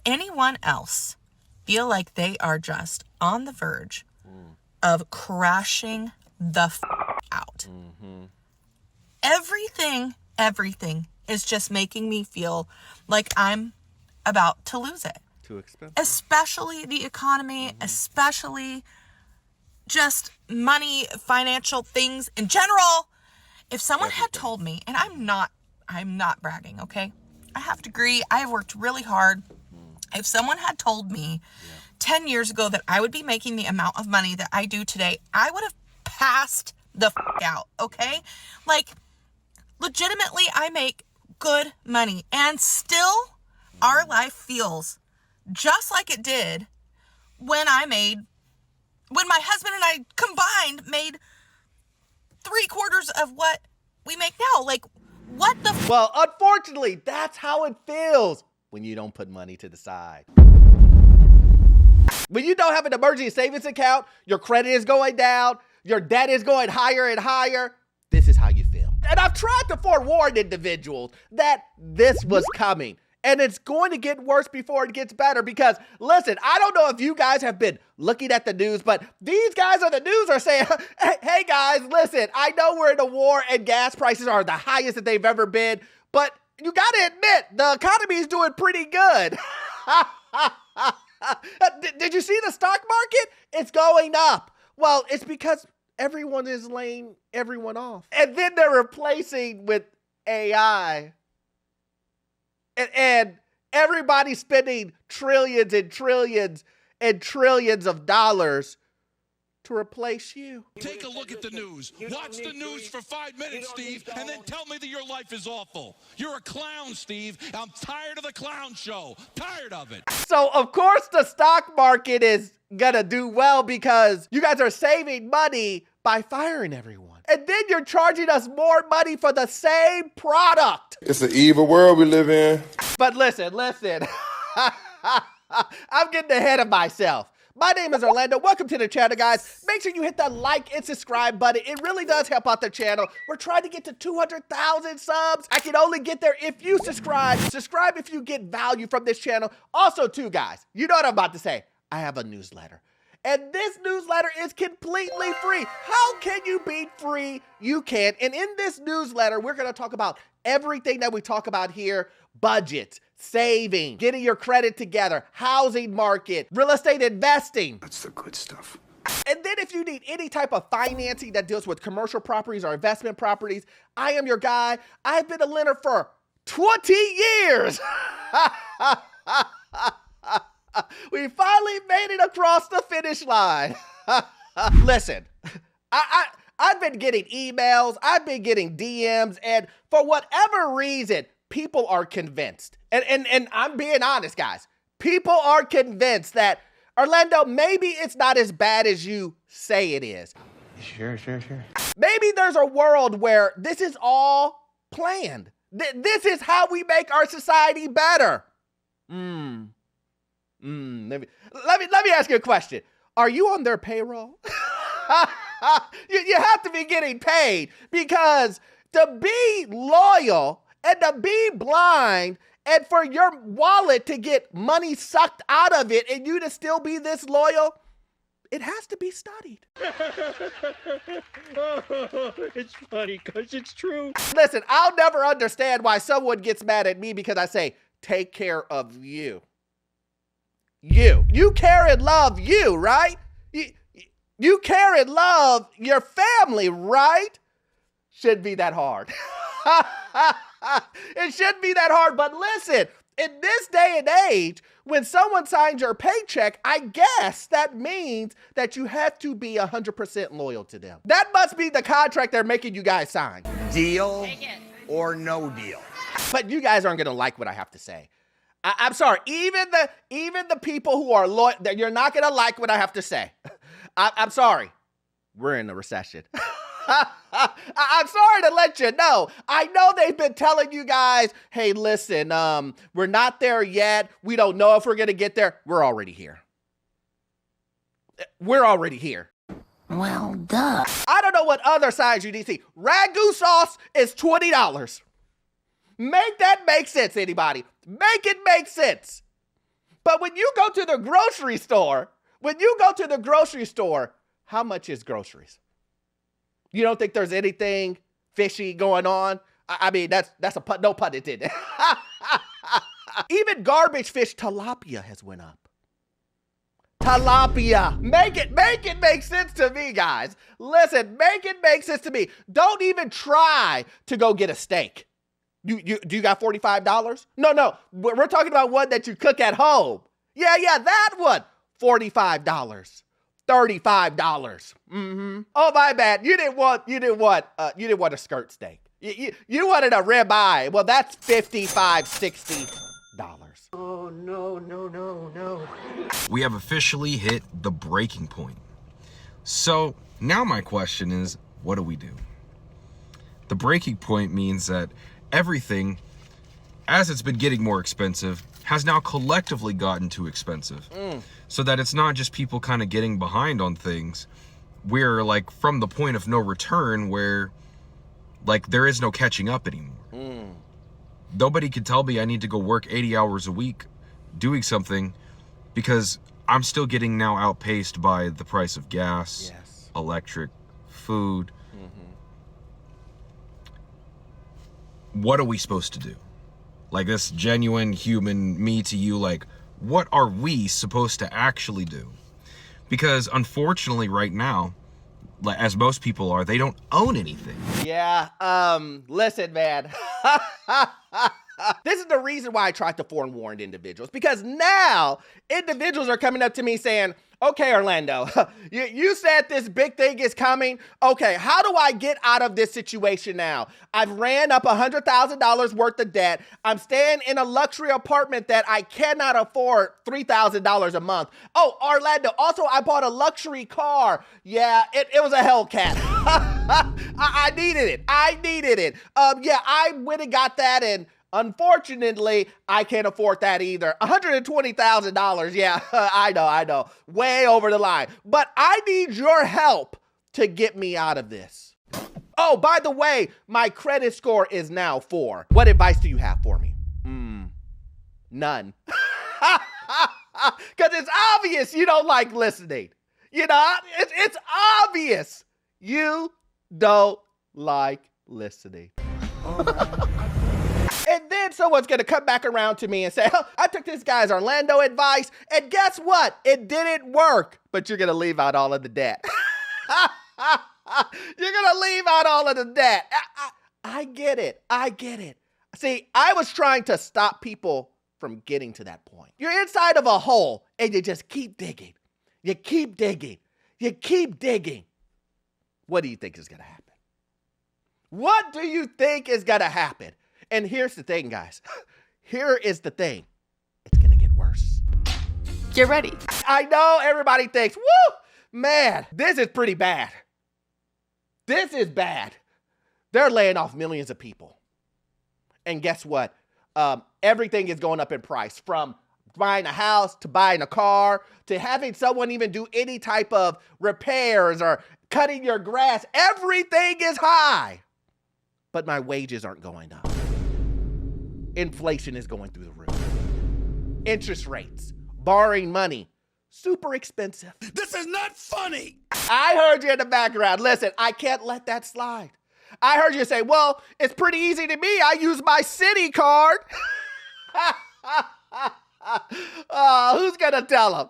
anyone else feel like they are just on the verge of crashing the out? Everything is just making me feel like I'm about to lose it. Too expensive. Especially the economy, especially just money, financial things in general. If someone had told me, and I'm not bragging, okay? I have a degree. I have worked really hard. If someone had told me 10 years ago that I would be making the amount of money that I do today, I would have passed the out, okay? Like, legitimately, I make good money, and still our life feels just like it did when my husband and I combined made 3/4 of what we make now. Like, what the Well, unfortunately, that's how it feels when you don't put money to the side. When you don't have an emergency savings account, your credit is going down, your debt is going higher and higher, this is how you feel. And I've tried to forewarn individuals that this was coming. And it's going to get worse before it gets better because, listen, I don't know if you guys have been looking at the news, but these guys on the news are saying, hey guys, listen, I know we're in a war and gas prices are the highest that they've ever been, but you got to admit, the economy is doing pretty good. Did you see the stock market? It's going up. Well, it's because everyone is laying everyone off. And then they're replacing with AI. And everybody's spending trillions and trillions and trillions of dollars to replace you. Take a look at the news. Watch the news for 5 minutes, Steve, and then tell me that your life is awful. You're a clown, Steve. I'm tired of the clown show. Tired of it. So, of course, the stock market is gonna do well because you guys are saving money by firing everyone. And then you're charging us more money for the same product. It's an evil world we live in. But listen. I'm getting ahead of myself. My name is Orlando. Welcome to the channel, guys. Make sure you hit the like and subscribe button. It really does help out the channel. We're trying to get to 200,000 subs. I can only get there if you subscribe. Subscribe if you get value from this channel. Also, too, guys, you know what I'm about to say. I have a newsletter. And this newsletter is completely free. How can you beat free? You can. And in this newsletter, we're going to talk about everything that we talk about here. Budgets, saving, getting your credit together, housing market, real estate investing. That's the good stuff. And then if you need any type of financing that deals with commercial properties or investment properties, I am your guy. I've been a lender for 20 years. We finally made it across the finish line. Listen, I've been getting emails, I've been getting DMs, and for whatever reason, people are convinced. And I'm being honest, guys. People are convinced that, Orlando, maybe it's not as bad as you say it is. Sure. Maybe there's a world where this is all planned. This is how we make our society better. Let me ask you a question. Are you on their payroll? You have to be getting paid because to be loyal and to be blind and for your wallet to get money sucked out of it and you to still be this loyal, it has to be studied. It's funny because it's true. Listen, I'll never understand why someone gets mad at me because I say, take care of you. You care and love you, right? You care and love your family, right? Shouldn't be that hard. It shouldn't be that hard, but listen, in this day and age, when someone signs your paycheck, I guess that means that you have to be 100% loyal to them. That must be the contract they're making you guys sign. Deal or no deal. But you guys aren't gonna like what I have to say. I'm sorry, even the people who are loyal, you're not gonna like what I have to say. I'm sorry, we're in a recession. I'm sorry to let you know. I know they've been telling you guys, hey, listen, we're not there yet. We don't know if we're gonna get there. We're already here. We're already here. Well, duh. I don't know what other size you need to see. Ragu sauce is $20. Make that make sense, anybody. Make it make sense. But when you go to the grocery store, how much is groceries? You don't think there's anything fishy going on? I mean, that's a pun, no pun intended. Even garbage fish tilapia has went up. Tilapia. Make it make sense to me, guys. Listen, make it make sense to me. Don't even try to go get a steak. Do you got $45? No. We're talking about one that you cook at home. Yeah, that one. $45. $35. Oh, my bad. You didn't want a skirt steak. You wanted a ribeye. Well, that's $55, $60. Oh, no. We have officially hit the breaking point. So now my question is, what do we do? The breaking point means that everything, as it's been getting more expensive, has now collectively gotten too expensive. So that it's not just people kind of getting behind on things. We're like from the point of no return where like there is no catching up anymore. Nobody can tell me I need to go work 80 hours a week doing something because I'm still getting now outpaced by the price of gas, electric, food. What are we supposed to do? Like this genuine human me to you, like what are we supposed to actually do? Because unfortunately right now, as most people are, they don't own anything. Yeah, listen, man. This is the reason why I tried to forewarn individuals, because now individuals are coming up to me saying, okay, Orlando, you said this big thing is coming. Okay, how do I get out of this situation now? I've ran up $100,000 worth of debt. I'm staying in a luxury apartment that I cannot afford $3,000 a month. Oh, Orlando, also I bought a luxury car. Yeah, it was a Hellcat. I needed it. Yeah, I went and got that, and unfortunately, I can't afford that either. $120,000. Yeah, I know. Way over the line. But I need your help to get me out of this. Oh, by the way, my credit score is now 4. What advice do you have for me? None. Because it's obvious you don't like listening. You know, it's obvious you don't like listening. And then someone's going to come back around to me and say, oh, I took this guy's Orlando advice, and guess what? It didn't work. But you're going to leave out all of the debt. You're going to leave out all of the debt. I get it. See, I was trying to stop people from getting to that point. You're inside of a hole, and you just keep digging. You keep digging. What do you think is going to happen? What do you think is going to happen? And here's the thing, guys. Here is the thing. It's going to get worse. Get ready. I know everybody thinks, woo, man, this is pretty bad. This is bad. They're laying off millions of people. And guess what? Everything is going up in price, from buying a house to buying a car to having someone even do any type of repairs or cutting your grass. Everything is high. But my wages aren't going up. Inflation is going through the roof. Interest rates, borrowing money, super expensive. This is not funny. I heard you in the background. Listen, I can't let that slide. I heard you say, well, it's pretty easy to me. I use my city card. Who's going to tell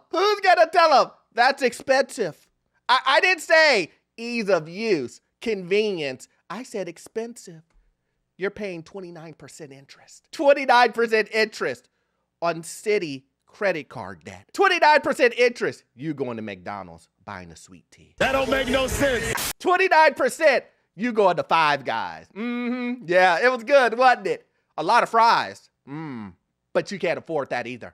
them? That's expensive. I didn't say ease of use, convenience. I said expensive. You're paying 29% interest. 29% interest on city credit card debt. 29% interest. You going to McDonald's buying a sweet tea. That don't make no sense. 29%. You going to Five Guys. Yeah, it was good, wasn't it? A lot of fries. But you can't afford that either.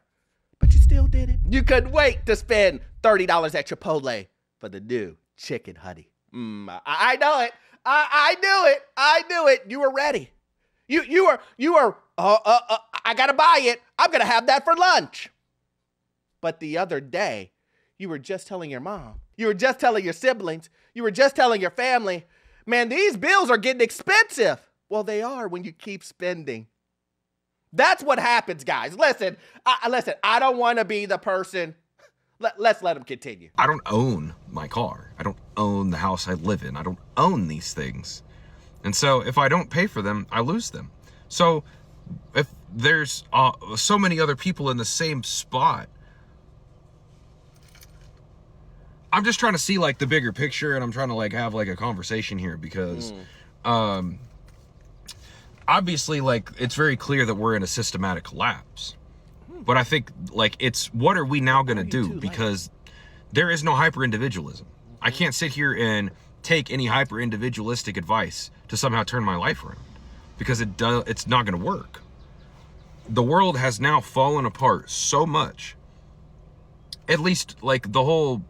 But you still did it. You couldn't wait to spend $30 at Chipotle for the new chicken honey. I know it. I knew it. You were ready. You were, I gotta buy it. I'm gonna have that for lunch. But the other day, you were just telling your mom. You were just telling your siblings. You were just telling your family, man, these bills are getting expensive. Well, they are when you keep spending. That's what happens, guys. Listen, I don't want to be the person. Let's let him continue. I don't own my car. I don't own the house I live in. I don't own these things. And so if I don't pay for them, I lose them. So if there's so many other people in the same spot, I'm just trying to see like the bigger picture, and I'm trying to like have like a conversation here because obviously like it's very clear that we're in a systematic collapse. But I think like it's what are we now going to do, because there is no hyper individualism. I can't sit here and take any hyper individualistic advice to somehow turn my life around, because it's not going to work. The world has now fallen apart so much, at least like the whole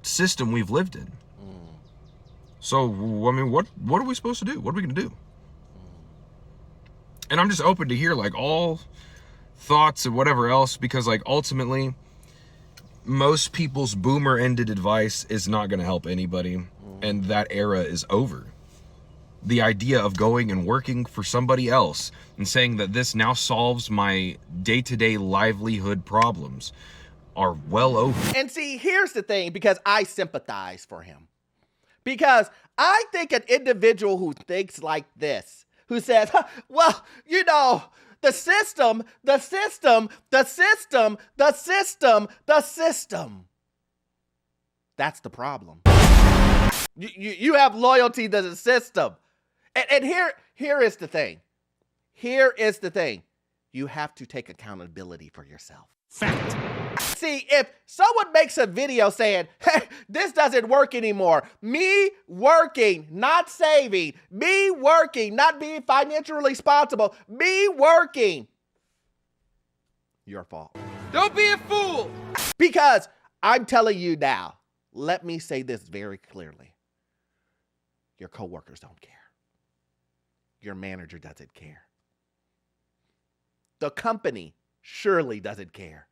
system we've lived in. So I mean, what are we supposed to do? What are we going to do? And I'm just open to hear like all thoughts and whatever else, because like ultimately most people's boomer ended advice is not going to help anybody, and that era is over. The idea of going and working for somebody else and saying that this now solves my day-to-day livelihood problems are well over. And see, here's the thing, because I sympathize for him. Because I think an individual who thinks like this, who says, well, you know, the system. That's the problem. You have loyalty to the system. And here is the thing. Here is the thing. You have to take accountability for yourself. Fact. See, if someone makes a video saying, hey, this doesn't work anymore, me working, not saving, me working, not being financially responsible, me working, your fault. Don't be a fool. Because I'm telling you now, let me say this very clearly. Your coworkers don't care. Your manager doesn't care. The company surely doesn't care.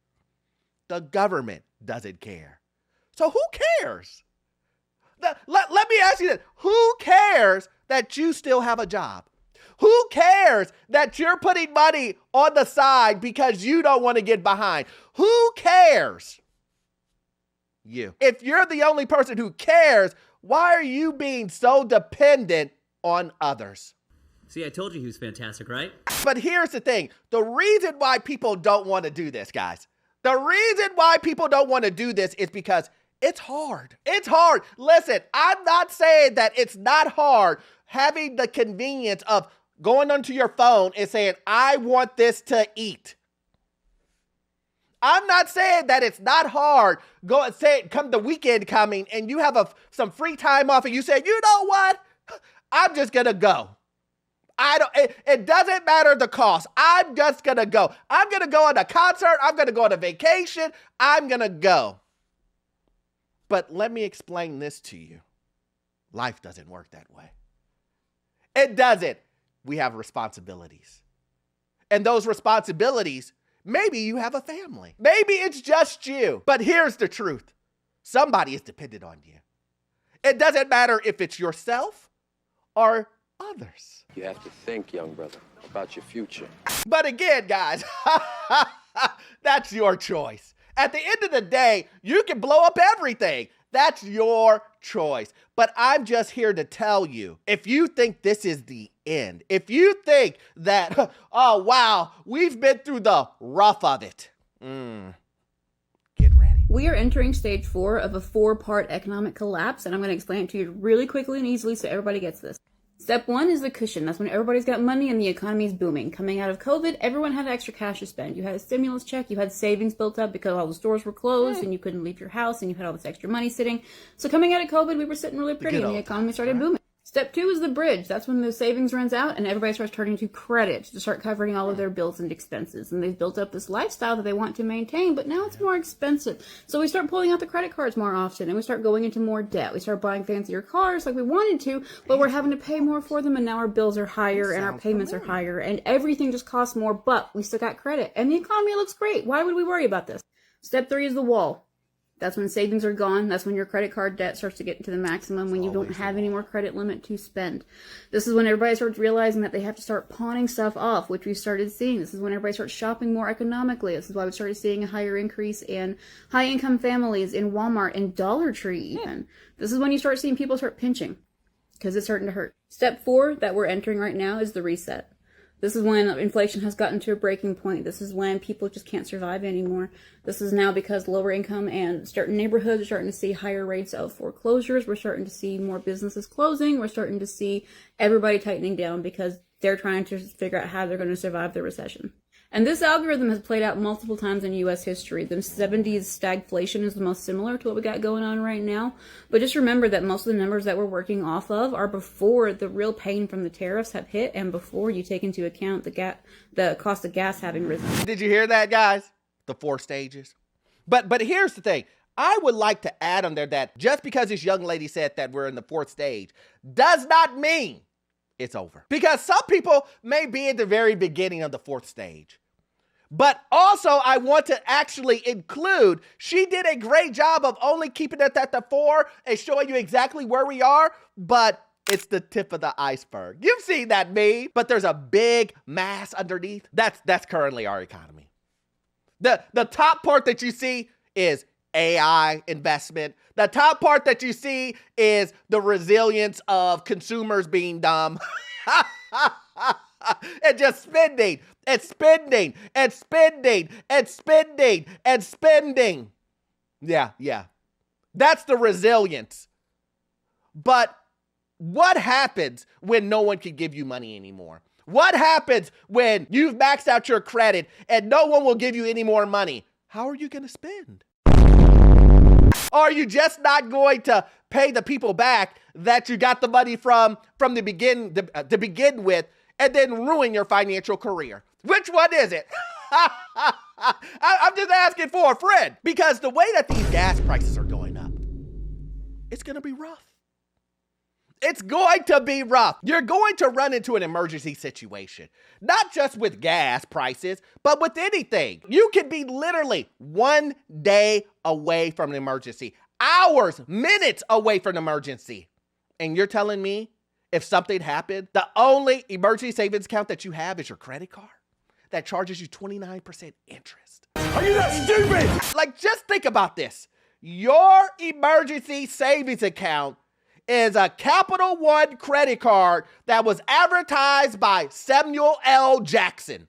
The government doesn't care. So who cares? Let me ask you this. Who cares that you still have a job? Who cares that you're putting money on the side because you don't want to get behind? Who cares? You. If you're the only person who cares, why are you being so dependent on others? See, I told you he was fantastic, right? But here's the thing. The reason why people don't want to do this, guys, the reason why people don't want to do this is because it's hard. It's hard. Listen, I'm not saying that it's not hard having the convenience of going onto your phone and saying, I want this to eat. I'm not saying that it's not hard. Go and say, come the weekend coming and you have some free time off and you say, you know what? I'm just going to go. It doesn't matter the cost. I'm just going to go. I'm going to go on a concert. I'm going to go on a vacation. I'm going to go. But let me explain this to you. Life doesn't work that way. It doesn't. We have responsibilities. And those responsibilities, maybe you have a family. Maybe it's just you. But here's the truth. Somebody is dependent on you. It doesn't matter if it's yourself or others. You have to think, young brother, about your future. But again, guys, that's your choice. At the end of the day, you can blow up everything. That's your choice. But I'm just here to tell you, if you think this is the end, if you think that, oh, wow, we've been through the rough of it, get ready. We are entering stage 4 of a 4-part economic collapse, and I'm going to explain it to you really quickly and easily so everybody gets this. Step 1 is the cushion. That's when everybody's got money and the economy is booming. Coming out of COVID, everyone had extra cash to spend. You had a stimulus check, you had savings built up because all the stores were closed and you couldn't leave your house and you had all this extra money sitting. So coming out of COVID, we were sitting really pretty and the economy started booming. Step 2 is the bridge. That's when the savings runs out and everybody starts turning to credit to start covering all of their bills and expenses. And they've built up this lifestyle that they want to maintain, but now it's more expensive. So we start pulling out the credit cards more often and we start going into more debt. We start buying fancier cars like we wanted to, but we're having to pay more for them and now our bills are higher and our payments are higher and everything just costs more, but we still got credit and the economy looks great. Why would we worry about this? Step 3 is the wall. That's when savings are gone. That's when your credit card debt starts to get to the maximum, when you don't have any more credit limit to spend. This is when everybody starts realizing that they have to start pawning stuff off, which we started seeing. This is when everybody starts shopping more economically. This is why we started seeing a higher increase in high-income families, in Walmart, and Dollar Tree even. This is when you start seeing people start pinching, because it's starting to hurt. Step 4 that we're entering right now is the reset. This is when inflation has gotten to a breaking point. This is when people just can't survive anymore. This is now because lower income and certain neighborhoods are starting to see higher rates of foreclosures. We're starting to see more businesses closing. We're starting to see everybody tightening down because they're trying to figure out how they're going to survive the recession. And this algorithm has played out multiple times in U.S. history. The 70s stagflation is the most similar to what we got going on right now. But just remember that most of the numbers that we're working off of are before the real pain from the tariffs have hit and before you take into account the cost of gas having risen. Did you hear that, guys? The 4 stages. But here's the thing. I would like to add on there that just because this young lady said that we're in the 4th stage does not mean it's over. Because some people may be at the very beginning of the 4th stage. But also, I want to actually include, she did a great job of only keeping it at the 4 and showing you exactly where we are, but it's the tip of the iceberg. You've seen that meme, but there's a big mass underneath. That's currently our economy. The top part that you see is AI investment. The top part that you see is the resilience of consumers being dumb. And just spending and spending and spending and spending and spending. Yeah. That's the resilience. But what happens when no one can give you money anymore? What happens when you've maxed out your credit and no one will give you any more money? How are you going to spend? Are you just not going to pay the people back that you got the money from the to begin with, and then ruin your financial career? Which one is it? I'm just asking for a friend. Because the way that these gas prices are going up, it's going to be rough. It's going to be rough. You're going to run into an emergency situation. Not just with gas prices, but with anything. You can be literally 1 day away from an emergency. Hours, minutes away from an emergency. And you're telling me if something happened, the only emergency savings account that you have is your credit card that charges you 29% interest. Are you that stupid? Like, just think about this. Your emergency savings account is a Capital One credit card that was advertised by Samuel L. Jackson.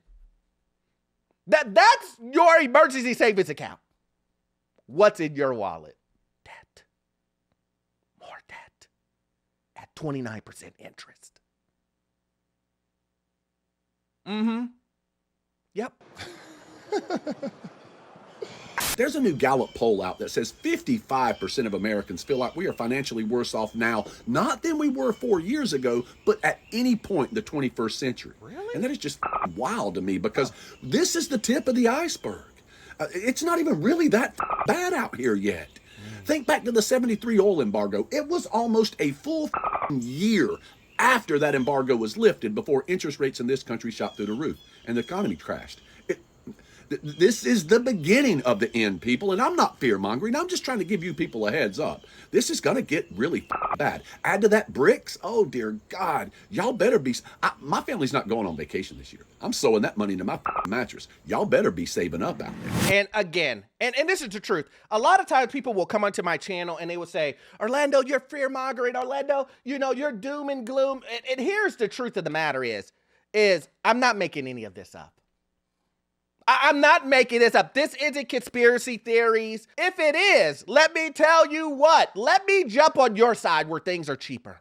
That's your emergency savings account. What's in your wallet? Debt. More debt. At 29% interest. Yep. There's a new Gallup poll out that says 55% of Americans feel like we are financially worse off now, not than we were 4 years ago, but at any point in the 21st century. Really? And that is just wild to me, because this is the tip of the iceberg. It's not even really that bad out here yet. Think back to the 73 oil embargo. It was almost a full year after that embargo was lifted before interest rates in this country shot through the roof and the economy crashed. This is the beginning of the end, people, and I'm not fear-mongering. I'm just trying to give you people a heads up. This is going to get really bad. Add to that BRICS. Oh, dear God. Y'all better be... my family's not going on vacation this year. I'm sewing that money into my mattress. Y'all better be saving up out there. And again, and this is the truth. A lot of times people will come onto my channel and they will say, Orlando, you're fear-mongering. Orlando, you're doom and gloom. And here's the truth of the matter is I'm not making any of this up. I'm not making this up. This isn't conspiracy theories. If it is, let me tell you what. Let me jump on your side where things are cheaper.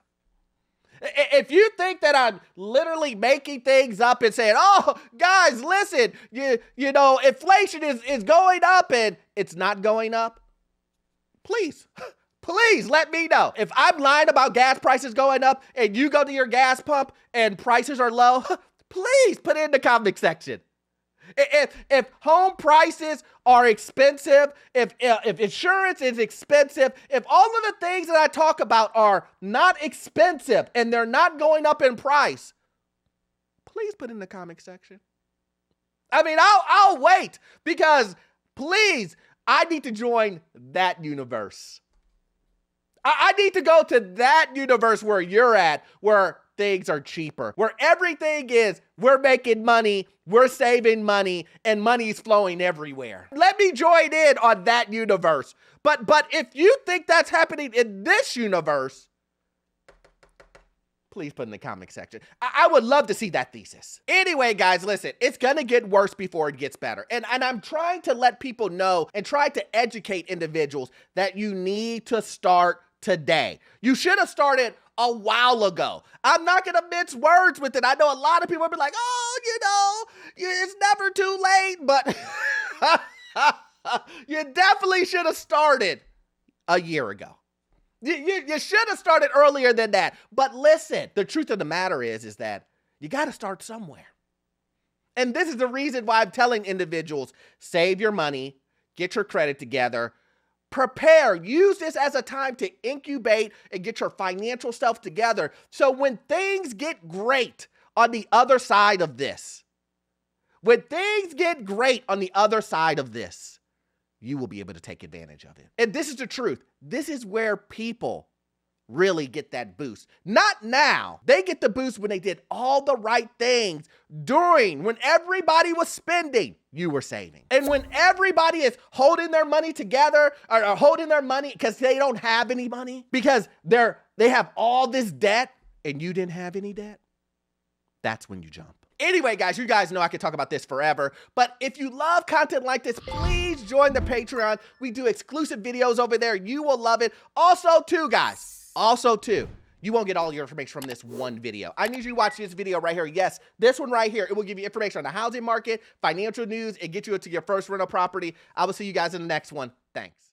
If you think that I'm literally making things up and saying, oh, guys, listen, you know, inflation is going up and it's not going up, please let me know. If I'm lying about gas prices going up and you go to your gas pump and prices are low, please put it in the comment section. If home prices are expensive, if insurance is expensive, if all of the things that I talk about are not expensive and they're not going up in price, please put in the comment section. I mean, I'll wait, because please, I need to join that universe. I need to go to that universe where you're at, where things are cheaper, where everything is, we're making money, we're saving money, and money's flowing everywhere. Let me join in on that universe. But if you think that's happening in this universe, please put in the comment section. I would love to see that thesis. Anyway, guys, listen, it's gonna get worse before it gets better. And I'm trying to let people know and try to educate individuals that you need to start today. You should have started a while ago. I'm not gonna mince words with it. I know a lot of people will be like, oh, it's never too late, but you definitely should have started a year ago. You should have started earlier than that. But listen, the truth of the matter is that you got to start somewhere. And this is the reason why I'm telling individuals, save your money, get your credit together, prepare, use this as a time to incubate and get your financial stuff together. So when things get great on the other side of this, you will be able to take advantage of it. And this is the truth. This is where people really get that boost. Not now. They get the boost when they did all the right things when everybody was spending, you were saving. And when everybody is holding their money together or holding their money because they don't have any money, because they have all this debt and you didn't have any debt, that's when you jump. Anyway, guys, you guys know I could talk about this forever, but if you love content like this, please join the Patreon. We do exclusive videos over there. You will love it. Also, too, you won't get all your information from this one video. I need you to watch this video right here. Yes, this one right here. It will give you information on the housing market, financial news, and get you into your first rental property. I will see you guys in the next one. Thanks.